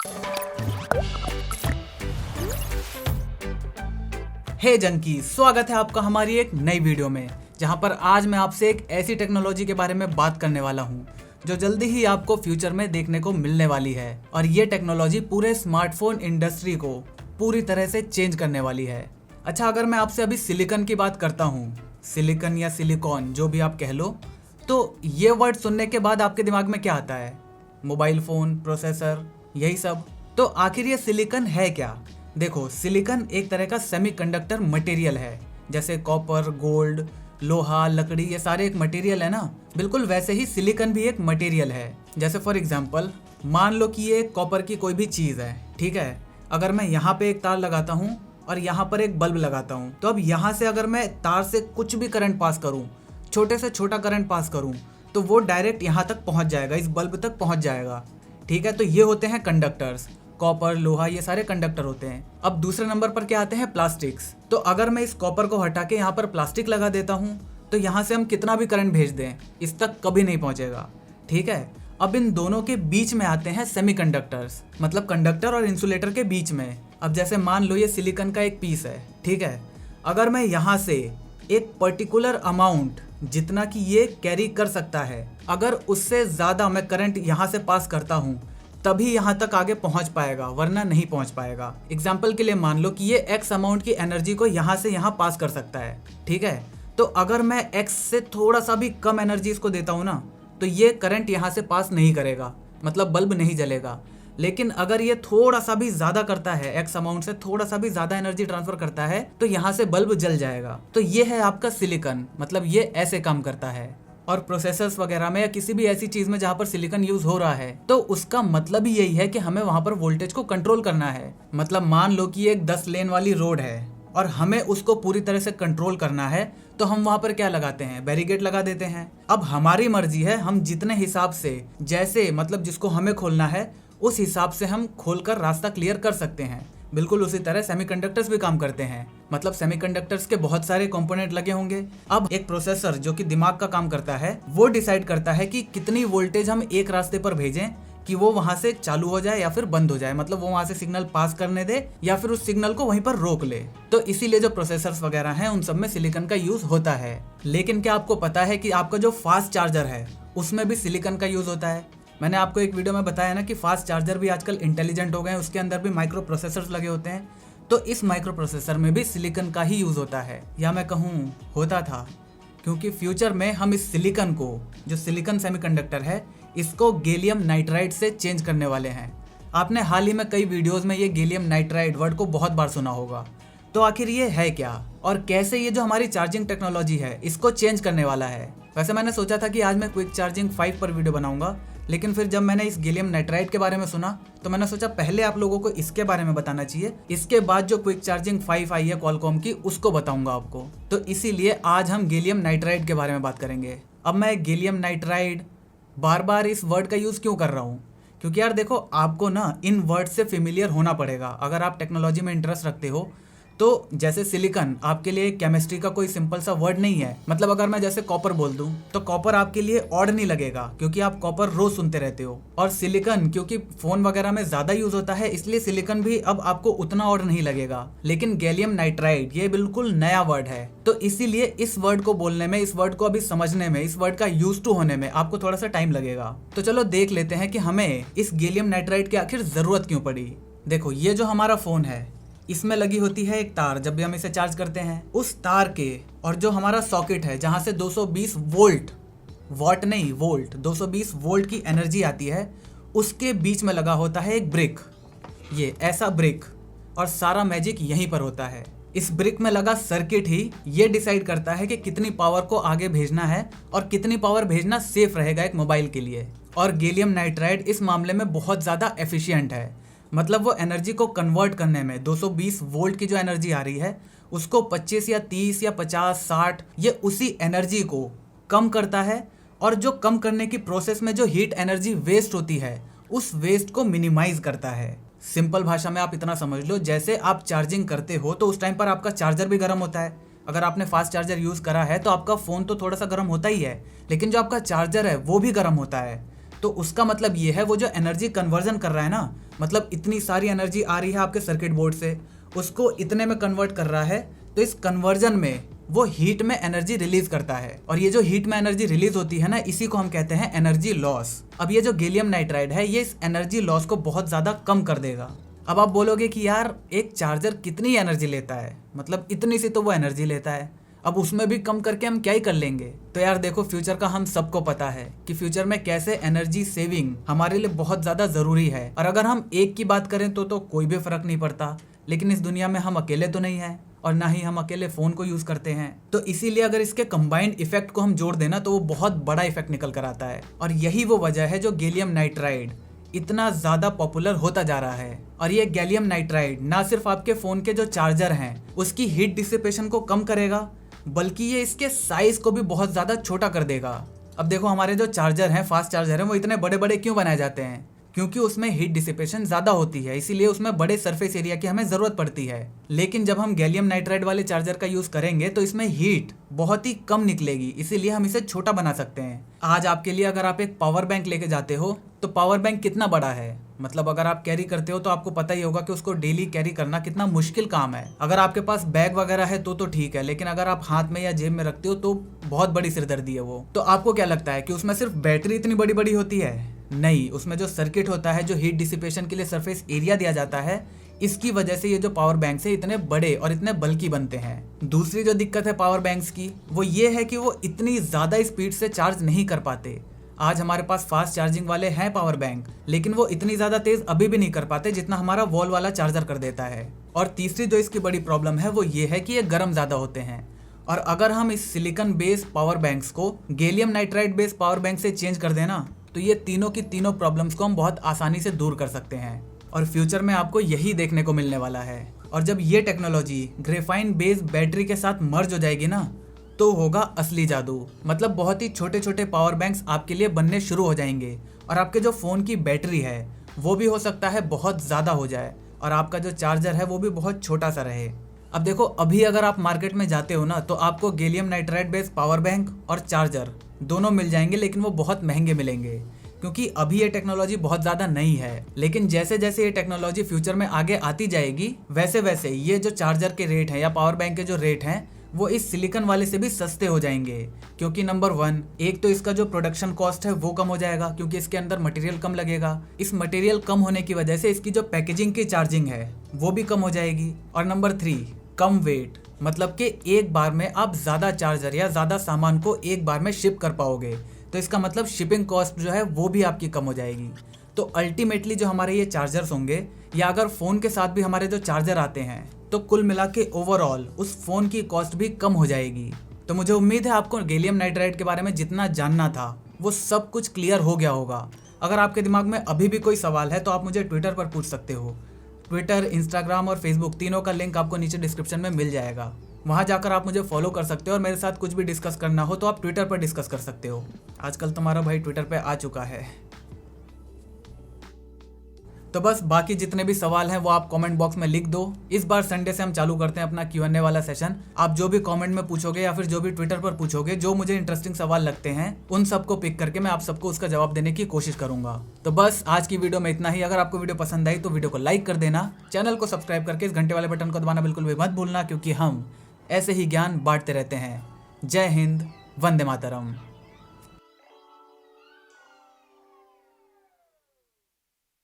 हे जनकी, स्वागत है आपका हमारी एक नई वीडियो में, जहां पर आज मैं आपसे एक ऐसी टेक्नोलॉजी के बारे में बात करने वाला हूं जो जल्दी ही आपको फ्यूचर में देखने को मिलने वाली है। और ये टेक्नोलॉजी पूरे स्मार्टफोन इंडस्ट्री को पूरी तरह से चेंज करने वाली है। अच्छा, अगर मैं आपसे अभी सिलिकॉन की बात करता हूँ, सिलिकॉन या सिलिकॉन जो भी आप कह लो, तो ये वर्ड सुनने के बाद आपके दिमाग में क्या आता है? मोबाइल फोन, प्रोसेसर, यही सब। तो आखिर ये सिलिकॉन है क्या? देखो, सिलिकॉन एक तरह का सेमीकंडक्टर मटेरियल है। जैसे कॉपर, गोल्ड, लोहा, लकड़ी, ये सारे एक मटेरियल है ना, बिल्कुल वैसे ही सिलिकॉन भी एक मटेरियल है। जैसे फॉर एग्जांपल, मान लो कि ये कॉपर की कोई भी चीज़ है, ठीक है। अगर मैं यहाँ पे एक तार लगाता हूँ और यहाँ पर एक बल्ब लगाता हूँ, तो अब यहाँ से अगर मैं तार से कुछ भी करंट पास करूँ, छोटे से छोटा करंट पास करूँ, तो वो डायरेक्ट यहाँ तक पहुँच जाएगा, इस बल्ब तक पहुँच जाएगा, ठीक है। तो ये होते हैं कंडक्टर्स। कॉपर, लोहा, ये सारे कंडक्टर होते हैं। अब दूसरे नंबर पर क्या आते हैं? प्लास्टिक्स। तो अगर मैं इस कॉपर को हटा के यहाँ पर प्लास्टिक लगा देता हूँ, तो यहाँ से हम कितना भी करंट भेज दें, इस तक कभी नहीं पहुँचेगा, ठीक है। अब इन दोनों के बीच में आते हैं सेमीकंडक्टर्स, मतलब कंडक्टर और इंसुलेटर के बीच में। अब जैसे मान लो ये सिलिकॉन का एक पीस है, ठीक है। अगर मैं यहाँ से एक पर्टिकुलर अमाउंट, जितना कि ये कैरी कर सकता है, अगर उससे ज़्यादा मैं करंट यहाँ से पास करता हूँ, तभी यहाँ तक आगे पहुँच पाएगा, वरना नहीं पहुँच पाएगा। एग्जाम्पल के लिए मान लो कि ये एक्स अमाउंट की एनर्जी को यहाँ से यहाँ पास कर सकता है, ठीक है। तो अगर मैं एक्स से थोड़ा सा भी कम एनर्जी इसको देता हूँ ना, तो ये करंट यहाँ से पास नहीं करेगा, मतलब बल्ब नहीं जलेगा। लेकिन अगर ये थोड़ा सा भी ज़्यादा करता है, एक्स अमाउंट से थोड़ा सा भी ज़्यादा एनर्जी ट्रांसफर करता है, तो यहाँ से बल्ब जल जाएगा। तो ये है आपका सिलिकॉन, मतलब ये ऐसे काम करता है। और प्रोसेसर्स वगैरह में या किसी भी ऐसी चीज़ में जहाँ पर सिलिकॉन यूज़ हो रहा है, तो उसका मतलब ही यही है कि हमें वहाँ पर वोल्टेज को कंट्रोल करना है। मतलब मान लो कि एक 10 लेन वाली रोड है और हमें उसको पूरी तरह से कंट्रोल करना है, तो हम वहाँ पर क्या लगाते हैं? बैरिकेड लगा देते हैं। अब हमारी मर्जी है, हम जितने हिसाब से, जैसे मतलब जिसको हमें खोलना है उस हिसाब से हम खोलकर रास्ता क्लियर कर सकते हैं। बिल्कुल उसी तरह सेमीकंडक्टर्स भी काम करते हैं। मतलब सेमीकंडक्टर्स के बहुत सारे कंपोनेंट लगे होंगे। अब एक प्रोसेसर जो कि दिमाग का काम करता है, वो डिसाइड करता है कि कितनी वोल्टेज हम एक रास्ते पर भेजें कि वो वहां से चालू हो जाए या फिर बंद हो जाए, मतलब वो वहां से सिग्नल पास करने दे या फिर उस सिग्नल को वहीं पर रोक ले। तो इसीलिए जो प्रोसेसर्स वगैरह हैं, उन सब में सिलिकॉन का यूज होता है। लेकिन क्या आपको पता है कि आपका जो फास्ट चार्जर है उसमें भी सिलिकॉन का यूज होता है? मैंने आपको एक वीडियो में बताया ना कि फास्ट चार्जर भी आजकल इंटेलिजेंट हो गए हैं, उसके अंदर भी माइक्रो प्रोसेसर्स लगे होते हैं। तो इस माइक्रो प्रोसेसर में भी सिलिकॉन का ही यूज़ होता है, या मैं कहूँ होता था, क्योंकि फ्यूचर में हम इस सिलिकॉन को, जो सिलिकॉन सेमीकंडक्टर है, इसको गैलियम नाइट्राइड से चेंज करने वाले हैं। आपने हाल ही में कई वीडियोज़ में ये गैलियम नाइट्राइड वर्ड को बहुत बार सुना होगा। तो आखिर ये है क्या और कैसे ये जो हमारी चार्जिंग टेक्नोलॉजी है इसको चेंज करने वाला है? वैसे मैंने सोचा था कि आज मैं क्विक चार्जिंग 5 पर वीडियो बनाऊंगा, लेकिन फिर जब मैंने इस गैलियम नाइट्राइड के बारे में सुना, तो मैंने सोचा पहले आप लोगों को इसके बारे में बताना चाहिए, इसके बाद जो क्विक चार्जिंग 5 आई है क्वालकॉम की, उसको बताऊंगा आपको। तो इसीलिए आज हम गैलियम नाइट्राइड के बारे में बात करेंगे। अब मैं गैलियम नाइट्राइड बार बार इस वर्ड का यूज़ क्यों कर रहा हूँ? क्योंकि यार देखो, आपको ना इन वर्ड से फेमिलियर होना पड़ेगा अगर आप टेक्नोलॉजी में इंटरेस्ट रखते हो। तो जैसे सिलिकॉन आपके लिए केमिस्ट्री का कोई सिंपल सा वर्ड नहीं है। मतलब अगर मैं जैसे कॉपर बोल दूं, तो कॉपर आपके लिए ऑड नहीं लगेगा, क्योंकि आप कॉपर रोज सुनते रहते हो। और सिलिकॉन क्योंकि फोन वगैरह में ज्यादा यूज होता है, इसलिए सिलिकॉन भी अब आपको उतना ऑड नहीं लगेगा। लेकिन गैलियम नाइट्राइड ये बिल्कुल नया वर्ड है, तो इसीलिए इस वर्ड को बोलने में, इस वर्ड को अभी समझने में, इस वर्ड का यूज टू होने में आपको थोड़ा सा टाइम लगेगा। तो चलो देख लेते हैं कि हमें इस गैलियम नाइट्राइड की आखिर जरूरत क्यों पड़ी। देखो, ये जो हमारा फोन है, इसमें लगी होती है एक तार। जब भी हम इसे चार्ज करते हैं, उस तार के और जो हमारा सॉकेट है जहां से 220 वोल्ट, वॉट नहीं वोल्ट, 220 वोल्ट की एनर्जी आती है, उसके बीच में लगा होता है एक ब्रिक। ये ऐसा ब्रिक, और सारा मैजिक यहीं पर होता है। इस ब्रिक में लगा सर्किट ही ये डिसाइड करता है कि कितनी पावर को आगे भेजना है और कितनी पावर भेजना सेफ रहेगा एक मोबाइल के लिए। और गैलियम नाइट्राइड इस मामले में बहुत ज़्यादा एफिशिएंट है। मतलब वो एनर्जी को कन्वर्ट करने में 220 वोल्ट की जो एनर्जी आ रही है, उसको 25 या 30 या 50, 60, ये उसी एनर्जी को कम करता है। और जो कम करने की प्रोसेस में जो हीट एनर्जी वेस्ट होती है, उस वेस्ट को मिनिमाइज करता है। सिंपल भाषा में आप इतना समझ लो, जैसे आप चार्जिंग करते हो तो उस टाइम पर आपका चार्जर भी गर्म होता है। अगर आपने फास्ट चार्जर यूज़ करा है तो आपका फ़ोन तो थोड़ा सा गर्म होता ही है, लेकिन जो आपका चार्जर है वो भी गर्म होता है। तो उसका मतलब ये है वो जो एनर्जी कन्वर्जन कर रहा है ना, मतलब इतनी सारी एनर्जी आ रही है आपके सर्किट बोर्ड से, उसको इतने में कन्वर्ट कर रहा है, तो इस कन्वर्जन में वो हीट में एनर्जी रिलीज करता है। और ये जो हीट में एनर्जी रिलीज होती है ना, इसी को हम कहते हैं एनर्जी लॉस। अब ये जो गैलियम नाइट्राइड है ये इस एनर्जी लॉस को बहुत ज्यादा कम कर देगा। अब आप बोलोगे कि यार एक चार्जर कितनी एनर्जी लेता है, मतलब इतनी सी तो वो एनर्जी लेता है, अब उसमें भी कम करके हम क्या ही कर लेंगे। तो यार देखो, फ्यूचर का हम सबको पता है कि फ्यूचर में कैसे एनर्जी सेविंग हमारे लिए बहुत ज्यादा जरूरी है। और अगर हम एक की बात करें तो कोई भी फर्क नहीं पड़ता, लेकिन इस दुनिया में हम अकेले तो नहीं हैं और ना ही हम अकेले फोन को यूज करते हैं। तो इसीलिए अगर इसके कंबाइंड इफेक्ट को हम जोड़ देना तो वो बहुत बड़ा इफेक्ट निकल कर आता है। और यही वो वजह है जो गैलियम नाइट्राइड इतना ज्यादा पॉपुलर होता जा रहा है। और ये गैलियम नाइट्राइड ना सिर्फ आपके फोन के जो चार्जर हैं उसकी हीट डिसिपेशन को कम करेगा, बल्कि ये इसके साइज को भी बहुत ज्यादा छोटा कर देगा। अब देखो, हमारे जो चार्जर हैं, फास्ट चार्जर हैं, वो इतने बड़े बड़े क्यों बनाए जाते हैं? क्योंकि उसमें हीट डिसिपेशन ज्यादा होती है, इसीलिए उसमें बड़े सरफेस एरिया की हमें जरूरत पड़ती है। लेकिन जब हम गैलियम नाइट्राइड वाले चार्जर का यूज करेंगे तो इसमें हीट बहुत ही कम निकलेगी, इसीलिए हम इसे छोटा बना सकते हैं। आज आपके लिए अगर आप एक पावर बैंक लेके जाते हो तो पावर बैंक कितना बड़ा है, मतलब अगर आप कैरी करते हो तो आपको पता ही होगा कि उसको डेली कैरी करना कितना मुश्किल काम है। अगर आपके पास बैग वगैरह है तो ठीक है, लेकिन अगर आप हाथ में या जेब में रखते हो तो बहुत बड़ी सिरदर्दी है वो। तो आपको क्या लगता है कि उसमें सिर्फ बैटरी इतनी बड़ी बड़ी होती है? नहीं, उसमें जो सर्किट होता है, जो हीट डिसिपेशन के लिए सरफेस एरिया दिया जाता है, इसकी वजह से ये जो पावर बैंक्स है इतने बड़े और इतने बल्कि बनते हैं। दूसरी जो दिक्कत है पावर बैंक्स की वो ये है कि वो इतनी ज्यादा स्पीड से चार्ज नहीं कर पाते। आज हमारे पास फास्ट चार्जिंग वाले हैं पावर बैंक, लेकिन वो इतनी ज्यादा तेज अभी भी नहीं कर पाते जितना हमारा वॉल वाला चार्जर कर देता है। और तीसरी जो इसकी बड़ी प्रॉब्लम है वो ये है कि ये गर्म ज्यादा होते हैं। और अगर हम इस सिलिकॉन बेस्ड पावर बैंक्स को gallium nitride based power bank से चेंज कर देना तो ये तीनों की तीनों प्रॉब्लम्स को हम बहुत आसानी से दूर कर सकते हैं। और फ्यूचर में आपको यही देखने को मिलने वाला है। और जब ये टेक्नोलॉजी ग्रेफाइन बेस्ड बैटरी के साथ मर्ज हो जाएगी ना, तो होगा असली जादू। मतलब बहुत ही छोटे छोटे पावर बैंक्स आपके लिए बनने शुरू हो जाएंगे और आपके जो फ़ोन की बैटरी है वो भी हो सकता है बहुत ज़्यादा हो जाए और आपका जो चार्जर है वो भी बहुत छोटा सा रहे। अब देखो, अभी अगर आप मार्केट में जाते हो ना तो आपको gallium nitride based power bank और चार्जर दोनों मिल जाएंगे, लेकिन वो बहुत महंगे मिलेंगे क्योंकि अभी ये टेक्नोलॉजी बहुत ज़्यादा नई है। लेकिन जैसे जैसे ये टेक्नोलॉजी फ्यूचर में आगे आती जाएगी वैसे वैसे ये जो चार्जर के रेट हैं या पावर बैंक के जो रेट हैं वो इस सिलिकॉन वाले से भी सस्ते हो जाएंगे। क्योंकि नंबर 1, एक तो इसका जो प्रोडक्शन कॉस्ट है वो कम हो जाएगा क्योंकि इसके अंदर मटेरियल कम लगेगा। इस मटेरियल कम होने की वजह से इसकी जो पैकेजिंग की चार्जिंग है वो भी कम हो जाएगी। और नंबर 3, कम वेट, मतलब कि एक बार में आप ज़्यादा चार्जर या ज़्यादा सामान को एक बार में शिप कर पाओगे, तो इसका मतलब शिपिंग कॉस्ट जो है वो भी आपकी कम हो जाएगी। तो अल्टीमेटली जो हमारे ये चार्जर्स होंगे या अगर फ़ोन के साथ भी हमारे जो चार्जर आते हैं तो कुल मिला के ओवरऑल उस फ़ोन की कॉस्ट भी कम हो जाएगी। तो मुझे उम्मीद है आपको गैलियम नाइट्राइड के बारे में जितना जानना था वो सब कुछ क्लियर हो गया होगा। अगर आपके दिमाग में अभी भी कोई सवाल है तो आप मुझे ट्विटर पर पूछ सकते हो। ट्विटर, इंस्टाग्राम और फेसबुक तीनों का लिंक आपको नीचे डिस्क्रिप्शन में मिल जाएगा। वहाँ जाकर आप मुझे फॉलो कर सकते हो और मेरे साथ कुछ भी डिस्कस करना हो तो आप ट्विटर पर डिस्कस कर सकते हो। आजकल तुम्हारा भाई ट्विटर पे आ चुका है। तो बस बाकी जितने भी सवाल हैं वो आप कमेंट बॉक्स में लिख दो। इस बार संडे से हम चालू करते हैं अपना Q&A वाला सेशन। आप जो भी कमेंट में पूछोगे या फिर जो भी ट्विटर पर पूछोगे, जो मुझे इंटरेस्टिंग सवाल लगते हैं उन सबको पिक करके मैं आप सबको उसका जवाब देने की कोशिश करूंगा। तो बस आज की वीडियो में इतना ही। अगर आपको वीडियो पसंद आई तो वीडियो को लाइक कर देना, चैनल को सब्सक्राइब करके इस घंटे वाले बटन को दबाना बिल्कुल भी मत भूलना, क्योंकि हम ऐसे ही ज्ञान बांटते रहते हैं। जय हिंद, वंदे मातरम।